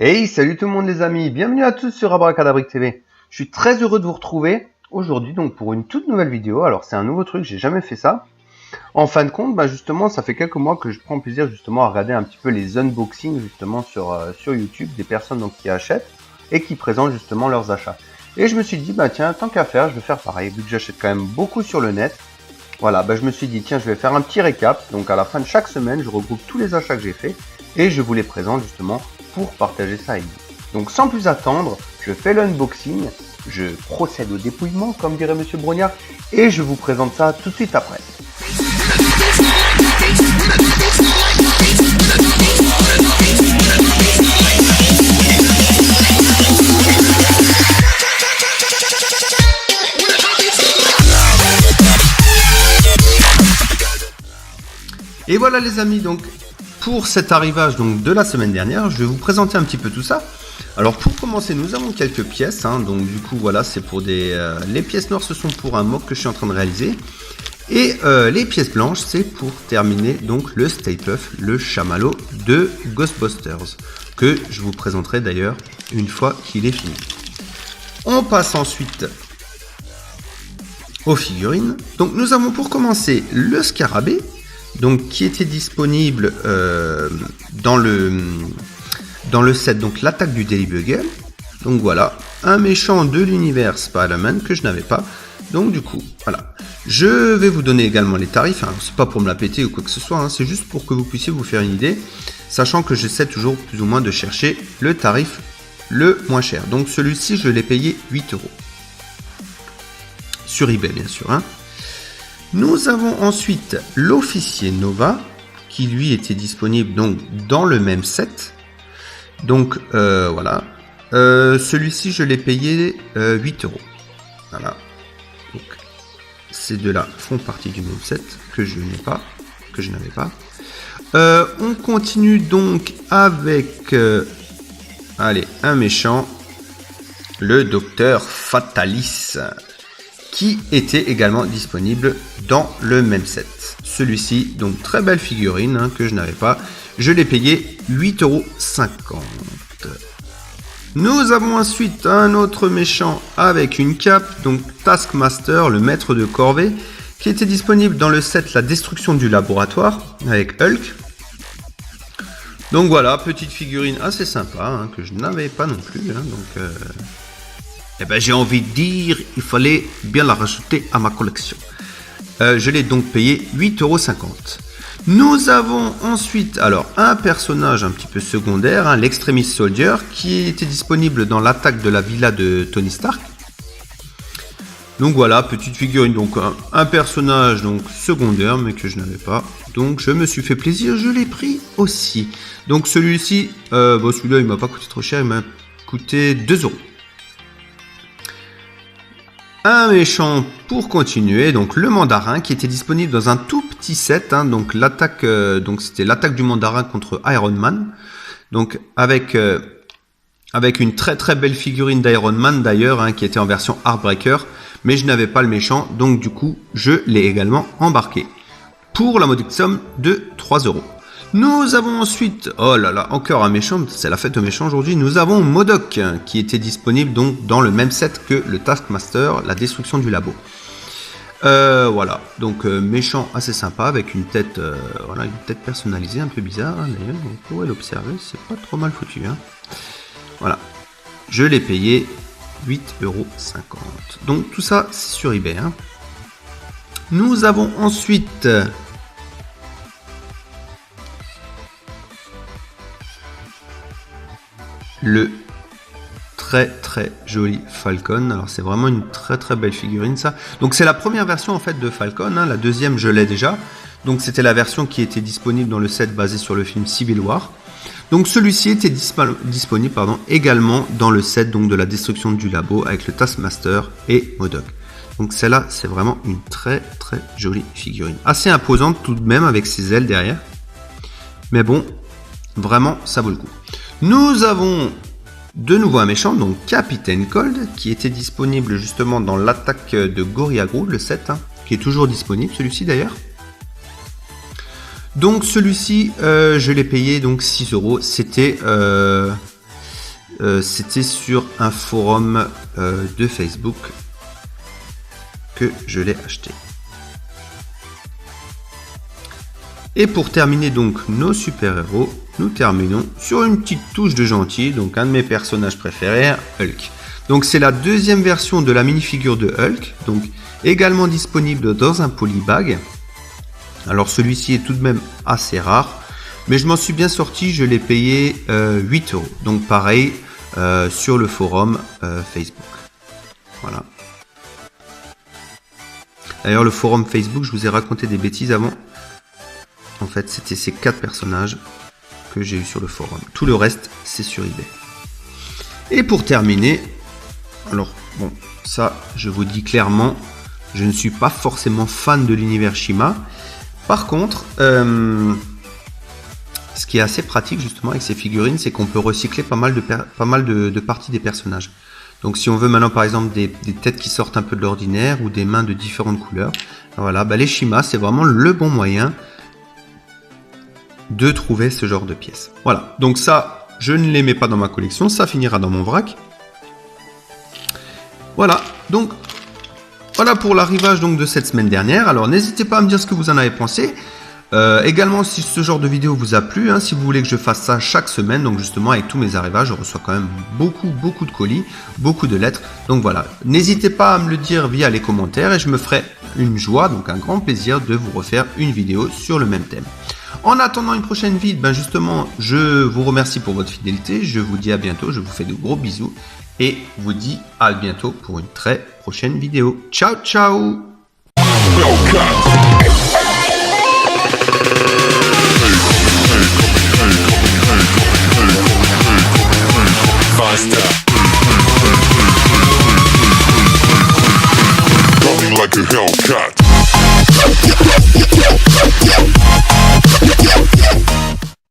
Hey, salut tout le monde les amis, bienvenue à tous sur Abracadabric TV. Je suis très heureux de vous retrouver aujourd'hui donc pour une toute nouvelle vidéo. Alors c'est un nouveau truc, j'ai jamais fait ça. En fin de compte, justement, ça fait quelques mois que je prends plaisir justement à regarder un petit peu les unboxings justement sur YouTube des personnes donc qui achètent et qui présentent justement leurs achats. Et je me suis dit tiens, tant qu'à faire, je vais faire pareil vu que j'achète quand même beaucoup sur le net. Voilà, je me suis dit tiens, je vais faire un petit récap. Donc à la fin de chaque semaine, je regroupe tous les achats que j'ai fait et je vous les présente justement pour partager ça avec vous. Donc sans plus attendre, je fais l'unboxing, je procède au dépouillement comme dirait Monsieur Brognard et je vous présente ça tout de suite après. Et voilà les amis, donc pour cet arrivage donc de la semaine dernière, je vais vous présenter un petit peu tout ça. Alors pour commencer, nous avons quelques pièces, donc du coup voilà, c'est pour des... les pièces noires, ce sont pour un mock que je suis en train de réaliser. Et les pièces blanches, c'est pour terminer donc le Stay Puft, le chamallow de Ghostbusters, que je vous présenterai d'ailleurs une fois qu'il est fini. On passe ensuite aux figurines. Donc nous avons pour commencer le scarabée, donc qui était disponible dans le set, donc l'attaque du Daily Bugle. Donc voilà, un méchant de l'univers Spider-Man que je n'avais pas. Donc du coup, voilà. Je vais vous donner également les tarifs, c'est pas pour me la péter ou quoi que ce soit, c'est juste pour que vous puissiez vous faire une idée, sachant que j'essaie toujours plus ou moins de chercher le tarif le moins cher. Donc celui-ci, je l'ai payé 8 €. Sur eBay bien sûr. Nous avons ensuite l'officier Nova, qui lui était disponible donc dans le même set. Donc voilà. Celui-ci, je l'ai payé 8 €. Voilà. Donc, ces deux-là font partie du même set que je n'avais pas. On continue donc avec un méchant, le docteur Fatalis, qui était également disponible dans le même set. Celui-ci, donc très belle figurine que je n'avais pas. Je l'ai payé 8,50 €. Nous avons ensuite un autre méchant avec une cape, donc Taskmaster, le maître de corvée, qui était disponible dans le set La Destruction du Laboratoire avec Hulk. Donc voilà, petite figurine assez sympa que je n'avais pas non plus. J'ai envie de dire, il fallait bien la rajouter à ma collection. Je l'ai donc payé 8,50 €. Nous avons ensuite un personnage un petit peu secondaire, l'Extremis Soldier, qui était disponible dans l'attaque de la villa de Tony Stark. Donc voilà, petite figurine, donc un personnage donc secondaire, mais que je n'avais pas. Donc je me suis fait plaisir, je l'ai pris aussi. Donc celui-ci, celui-là il m'a pas coûté trop cher, il m'a coûté 2 €. Un méchant pour continuer, donc le mandarin qui était disponible dans un tout petit set, donc l'attaque, c'était l'attaque du mandarin contre Iron Man, donc avec une très très belle figurine d'Iron Man d'ailleurs, qui était en version Heartbreaker, mais je n'avais pas le méchant, donc du coup je l'ai également embarqué pour la modique somme de 3 €. Nous avons ensuite, oh là là, encore un méchant, c'est la fête aux méchants aujourd'hui, nous avons MODOK qui était disponible donc dans le même set que le Taskmaster, La Destruction du Labo. Voilà, donc méchant assez sympa avec une tête, une tête personnalisée un peu bizarre, d'ailleurs, on pourrait l'observer, c'est pas trop mal foutu. Voilà, je l'ai payé 8,50 €. Donc tout ça c'est sur eBay. Nous avons ensuite le très très joli Falcon. Alors c'est vraiment une très très belle figurine ça. Donc c'est la première version en fait de Falcon, la deuxième je l'ai déjà. Donc c'était la version qui était disponible dans le set basé sur le film Civil War. Donc celui-ci était disponible également dans le set donc de La Destruction du Labo avec le Taskmaster et MODOK. Donc celle-là c'est vraiment une très très jolie figurine. Assez imposante tout de même avec ses ailes derrière. Mais bon, vraiment ça vaut le coup. Nous avons de nouveau un méchant, donc Capitaine Cold, qui était disponible justement dans l'attaque de Gorilla Grodd, le set, qui est toujours disponible, celui-ci d'ailleurs. Donc celui-ci, je l'ai payé donc 6 €. C'était c'était sur un forum de Facebook que je l'ai acheté. Et pour terminer donc nos super-héros, nous terminons sur une petite touche de gentil, donc un de mes personnages préférés, Hulk. Donc c'est la deuxième version de la minifigure de Hulk, donc également disponible dans un polybag. Alors celui-ci est tout de même assez rare, mais je m'en suis bien sorti, je l'ai payé 8 €. Donc pareil, sur le forum Facebook. Voilà. D'ailleurs le forum Facebook, je vous ai raconté des bêtises avant. En fait, c'était ces 4 personnages que j'ai eu sur le forum. Tout le reste, c'est sur eBay. Et pour terminer, alors bon, ça, je vous dis clairement, je ne suis pas forcément fan de l'univers Shima. Par contre, ce qui est assez pratique justement avec ces figurines, c'est qu'on peut recycler pas mal de parties des personnages. Donc si on veut maintenant par exemple des têtes qui sortent un peu de l'ordinaire ou des mains de différentes couleurs, voilà, les Shima, c'est vraiment le bon moyen de trouver ce genre de pièces. Voilà, donc ça, je ne les mets pas dans ma collection, ça finira dans mon vrac. Voilà, donc voilà pour l'arrivage donc de cette semaine dernière. Alors n'hésitez pas à me dire ce que vous en avez pensé. Également, si ce genre de vidéo vous a plu, si vous voulez que je fasse ça chaque semaine, donc justement avec tous mes arrivages, je reçois quand même beaucoup de colis, beaucoup de lettres. Donc voilà, n'hésitez pas à me le dire via les commentaires et je me ferai une joie, donc un grand plaisir de vous refaire une vidéo sur le même thème. En attendant une prochaine vidéo, justement, je vous remercie pour votre fidélité. Je vous dis à bientôt. Je vous fais de gros bisous. Et vous dis à bientôt pour une très prochaine vidéo. Ciao, ciao! Like a Hellcat.